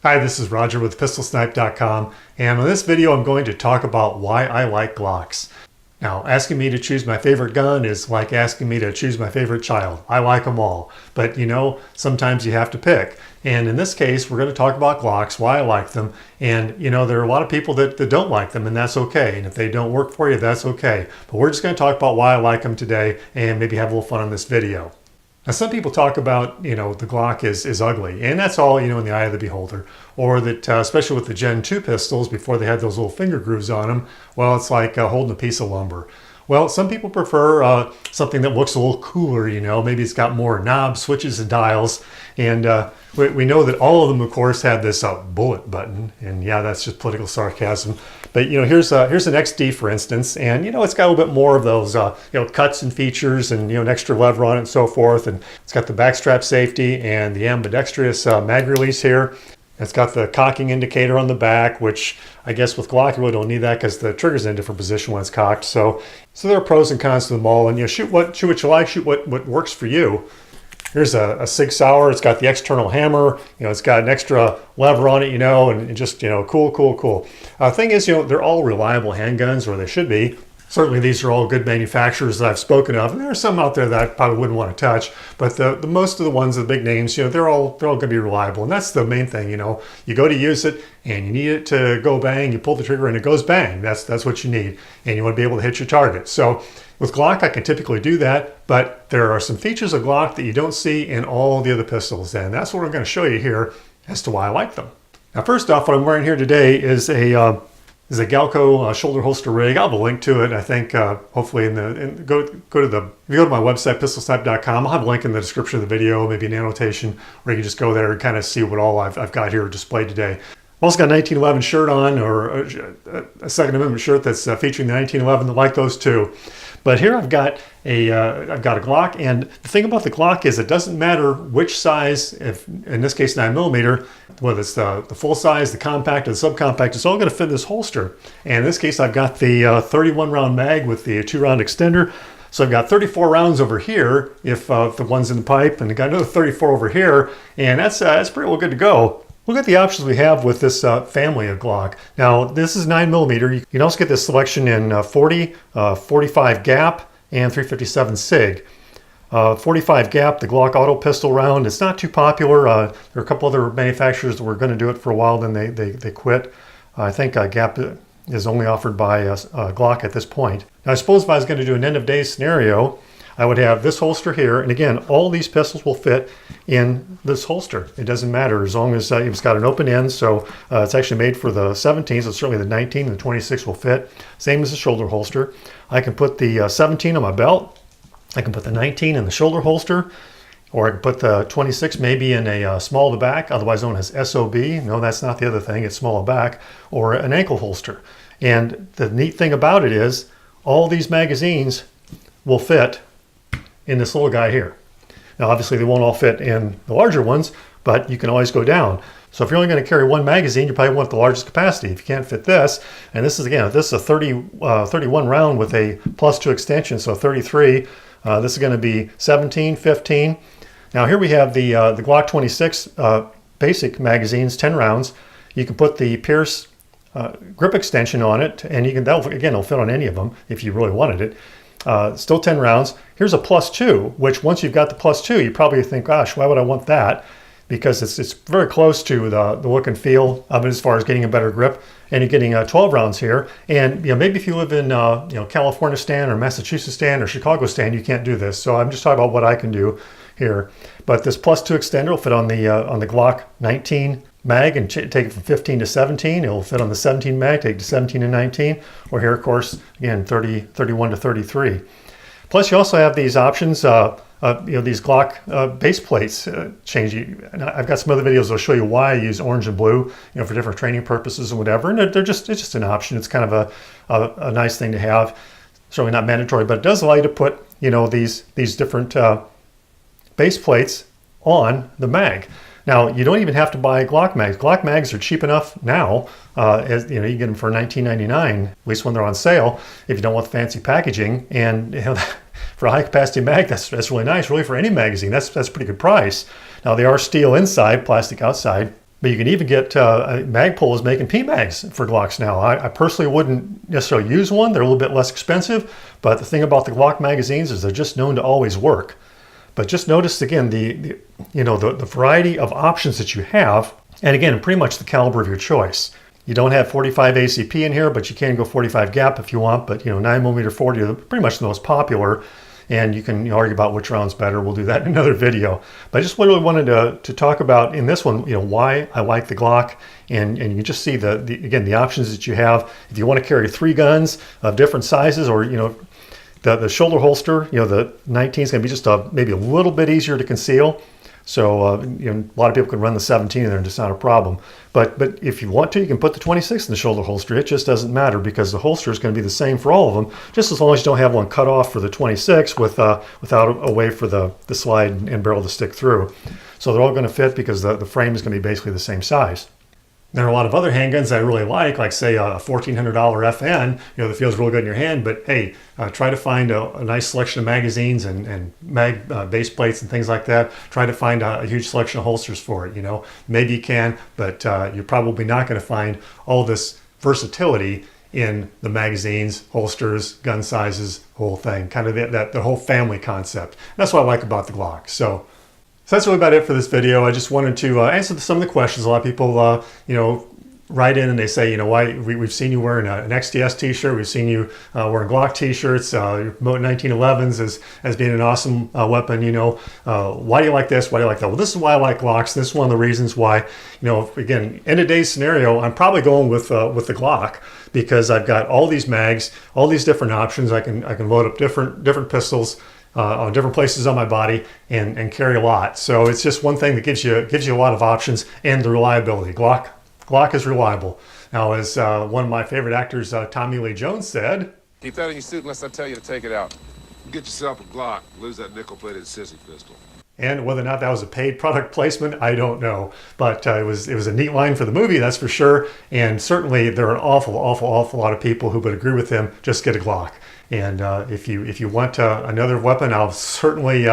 Hi, this is Roger with PistolSnipe.com, and in this video I'm going to talk about why I like Glocks. Now, asking me to choose my favorite gun is like asking me to choose my favorite child. I like them all, but sometimes you have to pick. And in this case, we're going to talk about Glocks, why I like them, and there are a lot of people that don't like them, and that's okay. And if they don't work for you, that's okay. But we're just going to talk about why I like them today and maybe have a little fun on this video. Now, some people talk about, the Glock is ugly, and that's all, in the eye of the beholder. Or that, especially with the Gen 2 pistols, before they had those little finger grooves on them, well, it's like holding a piece of lumber. Well, some people prefer something that looks a little cooler, maybe it's got more knobs, switches, and dials. And we know that all of them, of course, have this bullet button. And yeah, that's just political sarcasm. But, here's an XD, for instance, and, it's got a little bit more of those, cuts and features and, an extra lever on it and so forth. And it's got the backstrap safety and the ambidextrous mag release here. It's got the cocking indicator on the back, which I guess with Glock you really don't need that because the trigger's in a different position when it's cocked. So there are pros and cons to them all, and shoot what you like, shoot what works for you. Here's a Sig Sauer. It's got the external hammer. It's got an extra lever on it, and just cool. Thing is, they're all reliable handguns, or they should be. Certainly, these are all good manufacturers that I've spoken of, and there are some out there that I probably wouldn't want to touch. But the most of the ones, the big names, they're all going to be reliable, and that's the main thing. You go to use it, and you need it to go bang. You pull the trigger, and it goes bang. That's what you need, and you want to be able to hit your target. So with Glock, I can typically do that, but there are some features of Glock that you don't see in all the other pistols, and that's what I'm going to show you here as to why I like them. Now, first off, what I'm wearing here today is a Galco shoulder holster rig. I'll have a link to it. I think hopefully if you go to my website PistolSnipe.com, I'll have a link in the description of the video, maybe an annotation, where you can just go there and kind of see what all I've got here displayed today. I've also got a 1911 shirt on, or a Second Amendment shirt that's featuring the 1911. I like those too. But here I've got a Glock, and the thing about the Glock is it doesn't matter which size, if in this case 9mm, whether it's the full size, the compact, or the subcompact, it's all going to fit in this holster. And in this case, I've got the 31 round mag with the 2-round extender. So I've got 34 rounds over here if the one's in the pipe, and I've got another 34 over here, and that's pretty well good to go. Look at the options we have with this family of Glock. Now, this is 9mm. You can also get this selection in 40, 45 G.A.P, and 357 SIG. 45 G.A.P, the Glock auto pistol round, it's not too popular. There are a couple other manufacturers that were going to do it for a while, then they quit. I think G.A.P is only offered by Glock at this point. Now, I suppose if I was going to do an end-of-day scenario, I would have this holster here, and again, all these pistols will fit in this holster. It doesn't matter as long as it's got an open end, so it's actually made for the 17, so certainly the 19 and the 26 will fit. Same as the shoulder holster. I can put the 17 on my belt. I can put the 19 in the shoulder holster, or I can put the 26 maybe in a small to back, otherwise known as S.O.B. No, that's not the other thing, it's small to back, or an ankle holster. And the neat thing about it is all these magazines will fit in this little guy here. Now, obviously they won't all fit in the larger ones, but you can always go down. So if you're only going to carry one magazine, you probably want the largest capacity. If you can't fit this, and this is, again, this is a 31 round with a +2 extension, so 33. This is going to be 17, 15. Now here we have the Glock 26 basic magazines, 10 rounds. You can put the Pierce grip extension on it, and you can, it'll fit on any of them if you really wanted it. Still 10 rounds. Here's a +2, which once you've got the +2, you probably think, gosh, why would I want that? Because it's very close to the look and feel of it as far as getting a better grip. And you're getting 12 rounds here. And maybe if you live in California stand or Massachusetts stand or Chicago stand, you can't do this. So I'm just talking about what I can do here. But this +2 extender will fit on the Glock 19 mag and take it from 15 to 17. It will fit on the 17 mag, take it to 17 and 19. Or here, of course, again, 31 to 33. Plus, you also have these options, these Glock base plates change. And I've got some other videos that'll show you why I use orange and blue, for different training purposes and whatever. And it's just an option. It's kind of a nice thing to have. Certainly not mandatory, but it does allow you to put, these different base plates on the mag. Now, you don't even have to buy Glock mags. Glock mags are cheap enough now. As you get them for $19.99, at least when they're on sale, if you don't want the fancy packaging. And for a high capacity mag, that's really nice. Really, for any magazine, that's a pretty good price. Now, they are steel inside, plastic outside. But you can even get Magpul is making PMags for Glocks now. I personally wouldn't necessarily use one. They're a little bit less expensive. But the thing about the Glock magazines is they're just known to always work. But just notice again the variety of options that you have, and again pretty much the caliber of your choice. You don't have 45 ACP in here, but you can go 45 G.A.P if you want. But 9mm 40 are pretty much the most popular. And you can argue about which round's better. We'll do that in another video. But I just really wanted to talk about in this one, why I like the Glock. And you can just see again the options that you have. If you want to carry 3 guns of different sizes, or the shoulder holster, the 19 is going to be just maybe a little bit easier to conceal. So a lot of people can run the 17 in there and it's not a problem. But if you want to, you can put the 26 in the shoulder holster. It just doesn't matter because the holster is going to be the same for all of them, just as long as you don't have one cut off for the 26 without a way for the slide and barrel to stick through. So they're all going to fit because the frame is going to be basically the same size. There are a lot of other handguns I really like say a $1,400 FN, that feels real good in your hand. But hey, try to find a nice selection of magazines and mag base plates and things like that. Try to find a huge selection of holsters for it. Maybe you can, but you're probably not going to find all this versatility in the magazines, holsters, gun sizes, whole thing. Kind of the whole family concept. That's what I like about the Glock. So that's really about it for this video. I just wanted to answer some of the questions. A lot of people, write in and they say, why we've seen you wearing an XDS t-shirt. We've seen you wearing Glock t-shirts. You're promoting 1911s as being an awesome weapon. Why do you like this? Why do you like that? Well, this is why I like Glocks. This is one of the reasons why, again, in today's scenario, I'm probably going with the Glock because I've got all these mags, all these different options. I can load up different pistols on different places on my body and carry a lot. So it's just one thing that gives you a lot of options, and the reliability. Glock is reliable. Now, as one of my favorite actors, Tommy Lee Jones, said, "Keep that in your suit unless I tell you to take it out. Get yourself a Glock. Lose that nickel-plated sissy pistol." And whether or not that was a paid product placement, I don't know. But it was a neat line for the movie, that's for sure. And certainly there are an awful lot of people who would agree with him. Just get a Glock. And if you want another weapon, I will certainly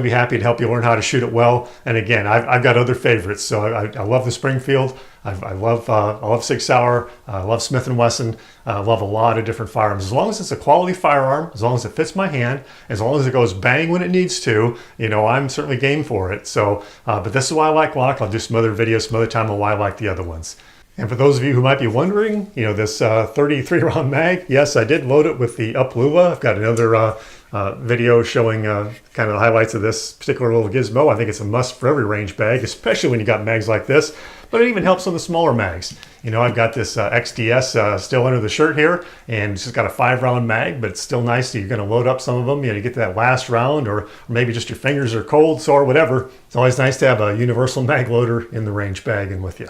be happy to help you learn how to shoot it well. And again, I've got other favorites. So I love the Springfield. I love Sig Sauer. I love Smith & Wesson. I love a lot of different firearms. As long as it's a quality firearm, as long as it fits my hand, as long as it goes bang when it needs to, I'm certainly game for it. So, but this is why I like Glock. I'll do some other videos some other time on why I like the other ones. And for those of you who might be wondering, this 33 round mag, yes, I did load it with the Up Lula. I've got another video showing kind of the highlights of this particular little gizmo. I think it's a must for every range bag, especially when you got mags like this. But it even helps on the smaller mags. I've got this XDS still under the shirt here, and it's just got a 5-round mag, but it's still nice. So you're going to load up some of them, to get to that last round, or maybe just your fingers are cold, sore, whatever. It's always nice to have a universal mag loader in the range bag and with you.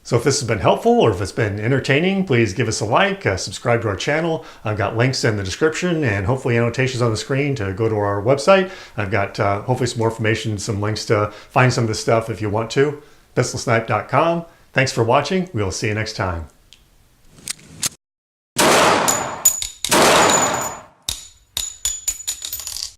So if this has been helpful or if it's been entertaining, please give us a like, subscribe to our channel. I've got links in the description and hopefully annotations on the screen to go to our website. I've got hopefully some more information, some links to find some of this stuff if you want to. PistolSnipe.com. Thanks for watching. We'll see you next time.